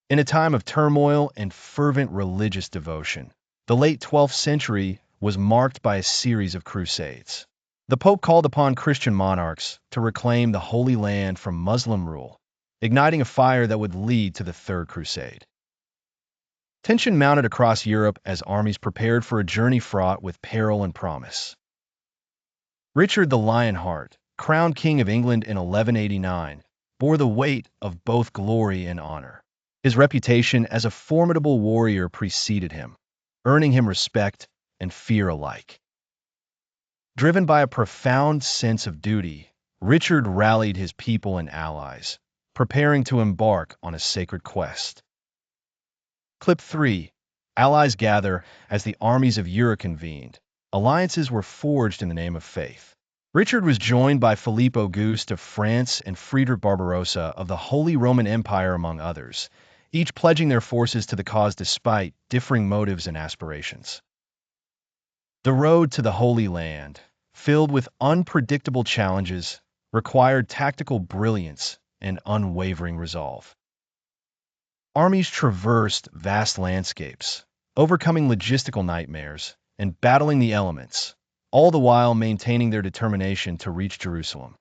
In a time of turmoil and fervent religious devotion, the late 12th century was marked by a series of crusades. The Pope called upon Christian monarchs to reclaim the Holy Land from Muslim rule, igniting a fire that would lead to the Third Crusade. Tension mounted across Europe as armies prepared for a journey fraught with peril and promise. Richard the Lionheart, crowned King of England in 1189, bore the weight of both glory and honor. His reputation as a formidable warrior preceded him, earning him respect and fear alike. Driven by a profound sense of duty, Richard rallied his people and allies, preparing to embark on a sacred quest. Clip 3. Allies gather as the armies of Europe convened. Alliances were forged in the name of faith. Richard was joined by Philippe Auguste of France and Friedrich Barbarossa of the Holy Roman Empire, among others, each pledging their forces to the cause despite differing motives and aspirations. The road to the Holy Land, filled with unpredictable challenges, required tactical brilliance and unwavering resolve. Armies traversed vast landscapes, overcoming logistical nightmares and battling the elements, all the while maintaining their determination to reach Jerusalem.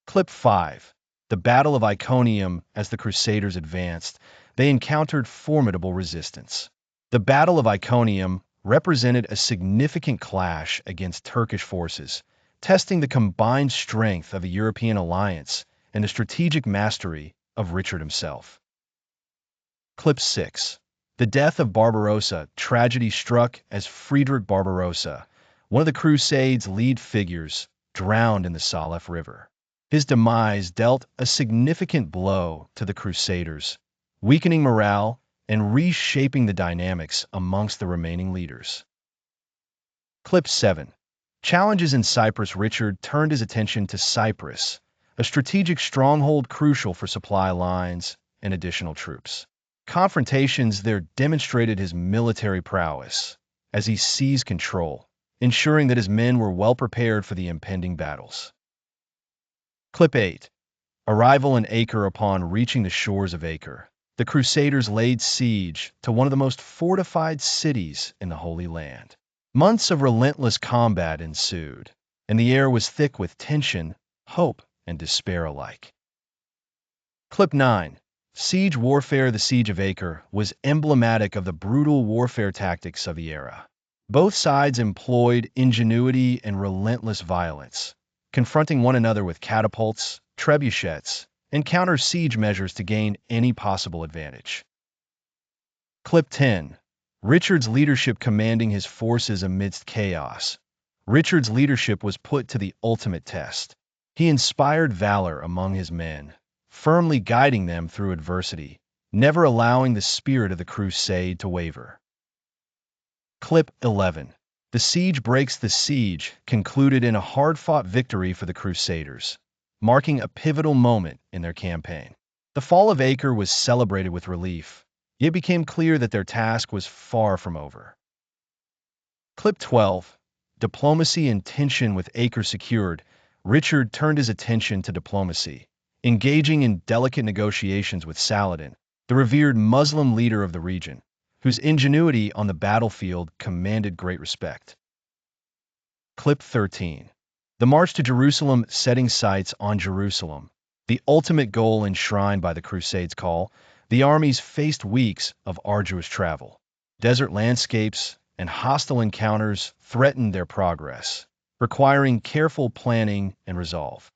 Clip 5. The Battle of Iconium. As the Crusaders advanced, they encountered formidable resistance. The Battle of Iconium represented a significant clash against Turkish forces, testing the combined strength of a European alliance and the strategic mastery of Richard himself. Clip 6. The death of Barbarossa. Tragedy struck as Friedrich Barbarossa, one of the Crusade's lead figures, drowned in the Salef River. His demise dealt a significant blow to the Crusaders, weakening morale and reshaping the dynamics amongst the remaining leaders. Clip 7. Challenges in Cyprus. Richard turned his attention to Cyprus, a strategic stronghold crucial for supply lines and additional troops. Confrontations there demonstrated his military prowess as he seized control, ensuring that his men were well prepared for the impending battles. Clip 8. Arrival in Acre. Upon reaching the shores of Acre, the Crusaders laid siege to one of the most fortified cities in the Holy Land. Months of relentless combat ensued, and the air was thick with tension, hope, and despair alike. Clip 9. Siege warfare. The Siege of Acre was emblematic of the brutal warfare tactics of the era. Both sides employed ingenuity and relentless violence, confronting one another with catapults, trebuchets, and counter-siege measures to gain any possible advantage. Clip 10. Richard's leadership. Commanding his forces amidst chaos, Richard's leadership was put to the ultimate test. He inspired valor among his men, firmly guiding them through adversity, never allowing the spirit of the crusade to waver. Clip 11. The siege breaks. The siege concluded in a hard-fought victory for the Crusaders, marking a pivotal moment in their campaign. The fall of Acre was celebrated with relief, yet it became clear that their task was far from over. Clip 12. Diplomacy and tension. With Acre secured, Richard turned his attention to diplomacy, engaging in delicate negotiations with Saladin, the revered Muslim leader of the region, whose ingenuity on the battlefield commanded great respect. Clip 13. The march to Jerusalem. Setting sights on Jerusalem, the ultimate goal enshrined by the Crusade's call, the armies faced weeks of arduous travel. Desert landscapes and hostile encounters threatened their progress, requiring careful planning and resolve.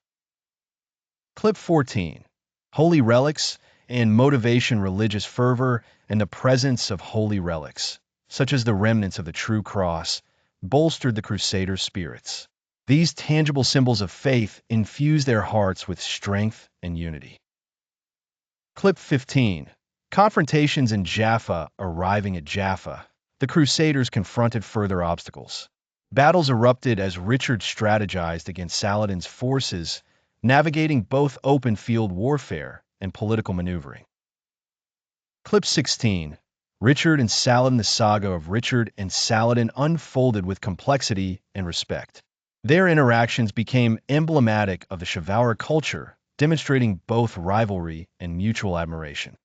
Clip 14. Holy relics and motivation. Religious fervor and the presence of holy relics, such as the remnants of the true cross, bolstered the Crusaders' spirits. These tangible symbols of faith infused their hearts with strength and unity. Clip 15. Confrontations in Jaffa. Arriving at Jaffa, the Crusaders confronted further obstacles. Battles erupted as Richard strategized against Saladin's forces, navigating both open field warfare and political maneuvering. Clip 16. Richard and Saladin. The saga of Richard and Saladin unfolded with complexity and respect. Their interactions became emblematic of the chivalric culture, demonstrating both rivalry and mutual admiration.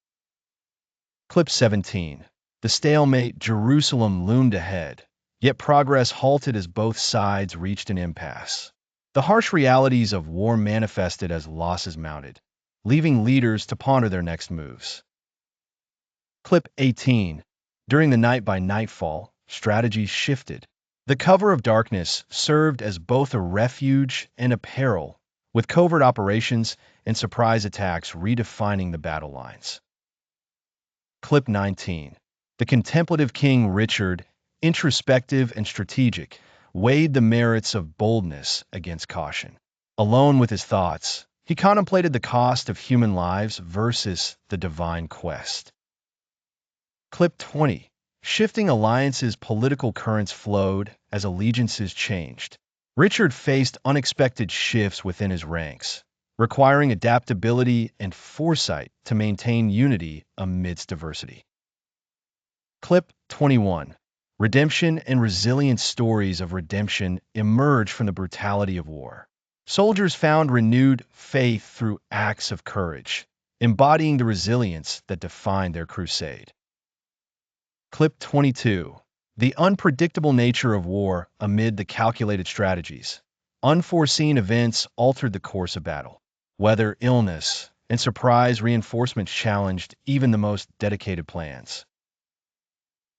Clip 17. The stalemate, Jerusalem loomed ahead, yet progress halted as both sides reached an impasse. The harsh realities of war manifested as losses mounted, leaving leaders to ponder their next moves. Clip 18. During the night by nightfall, strategies shifted. The cover of darkness served as both a refuge and a peril, with covert operations and surprise attacks redefining the battle lines. Clip 19. The contemplative King Richard, introspective and strategic, weighed the merits of boldness against caution. Alone with his thoughts, he contemplated the cost of human lives versus the divine quest. Clip 20. Shifting alliances, political currents flowed as allegiances changed. Richard faced unexpected shifts within his ranks, requiring adaptability and foresight to maintain unity amidst diversity. Clip 21. Redemption and resilient stories of redemption emerged from the brutality of war. Soldiers found renewed faith through acts of courage, embodying the resilience that defined their crusade. Clip 22. The unpredictable nature of war amid the calculated strategies. Unforeseen events altered the course of battle. Weather, illness, and surprise reinforcements challenged even the most dedicated plans.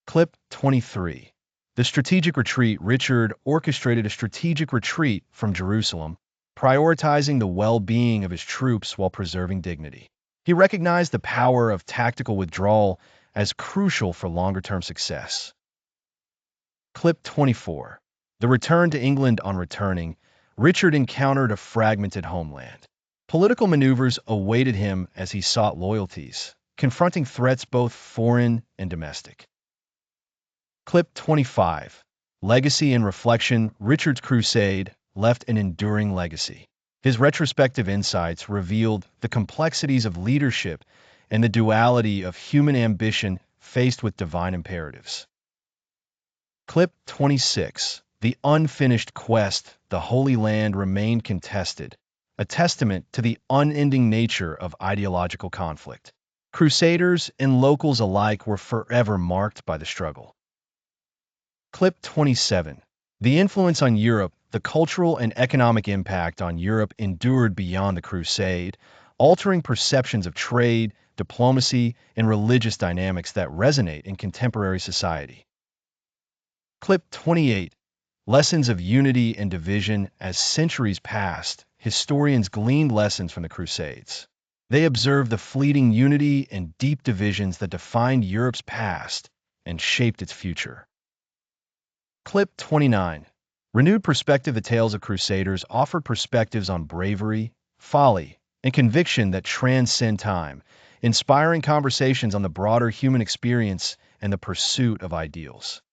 Clip 23. The strategic retreat. Richard orchestrated a strategic retreat from Jerusalem, prioritizing the well-being of his troops while preserving dignity. He recognized the power of tactical withdrawal as crucial for longer-term success. Clip 24. The return to England. On returning, Richard encountered a fragmented homeland. Political maneuvers awaited him as he sought loyalties, confronting threats both foreign and domestic. Clip 25. Legacy and reflection. Richard's crusade left an enduring legacy. His retrospective insights revealed the complexities of leadership and the duality of human ambition faced with divine imperatives. Clip 26. The unfinished quest. The Holy Land remained contested, a testament to the unending nature of ideological conflict. Crusaders and locals alike were forever marked by the struggle. Clip 27. The influence on Europe. The cultural and economic impact on Europe endured beyond the Crusade, altering perceptions of trade, diplomacy, and religious dynamics that resonate in contemporary society. Clip 28. Lessons of unity and division. As centuries passed, historians gleaned lessons from the Crusades. They observed the fleeting unity and deep divisions that defined Europe's past and shaped its future. Clip 29. Renewed perspective. The tales of Crusaders offered perspectives on bravery, folly, and conviction that transcend time, inspiring conversations on the broader human experience and the pursuit of ideals.